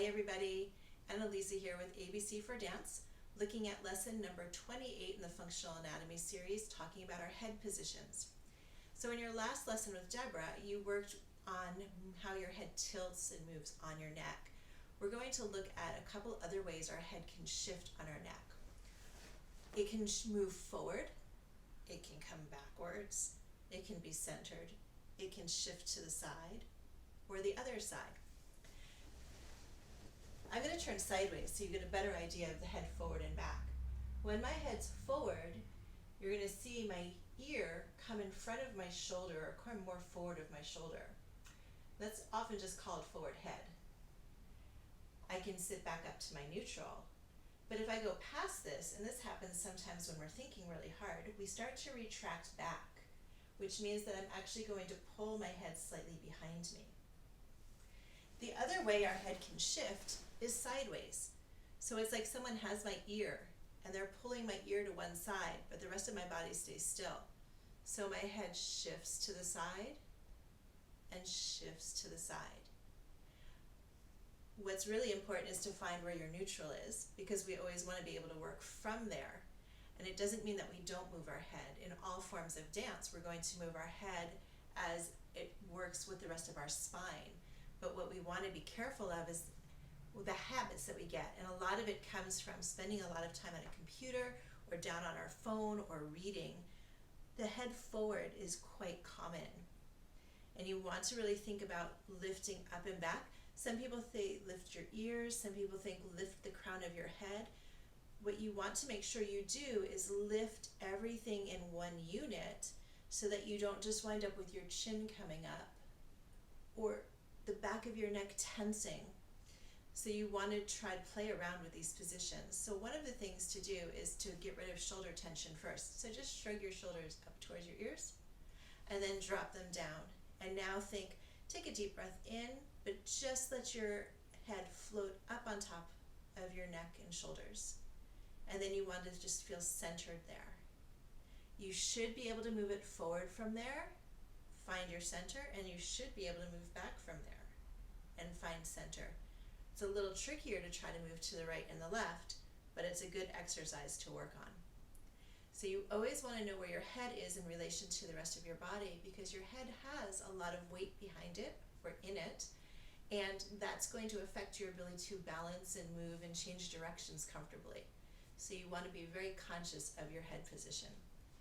Hi everybody, Annalisa here with ABC for Dance, looking at lesson number 28 in the Functional Anatomy series, talking about our head positions. So in your last lesson with Deborah, you worked on how your head tilts and moves on your neck. We're going to look at a couple other ways our head can shift on our neck. It can move forward, it can come backwards, it can be centered, it can shift to the side or the other side. I'm going to turn sideways so you get a better idea of the head forward and back. When my head's forward, you're going to see my ear come in front of my shoulder or come more forward of my shoulder. That's often just called forward head. I can sit back up to my neutral. But if I go past this, and this happens sometimes when we're thinking really hard, we start to retract back, which means that I'm actually going to pull my head slightly behind me. The other way our head can shift is sideways. So it's like someone has my ear and they're pulling my ear to one side, but the rest of my body stays still. So my head shifts to the side and shifts to the side. What's really important is to find where your neutral is, because we always want to be able to work from there. And it doesn't mean that we don't move our head. In all forms of dance, we're going to move our head as it works with the rest of our spine. But what we want to be careful of is the habits that we get. And a lot of it comes from spending a lot of time on a computer or down on our phone or reading. The head forward is quite common. And you want to really think about lifting up and back. Some people say lift your ears, some people think lift the crown of your head. What you want to make sure you do is lift everything in one unit so that you don't just wind up with your chin coming up or the back of your neck tensing. So you want to try to play around with these positions. So one of the things to do is to get rid of shoulder tension first. So just shrug your shoulders up towards your ears and then drop them down. And now take a deep breath in, but just let your head float up on top of your neck and shoulders. And then you want to just feel centered there. You should be able to move it forward from there, find your center, and you should be able to move back from there and find center. It's a little trickier to try to move to the right and the left, but it's a good exercise to work on. So you always want to know where your head is in relation to the rest of your body, because your head has a lot of weight behind it or in it, and that's going to affect your ability to balance and move and change directions comfortably. So you want to be very conscious of your head position.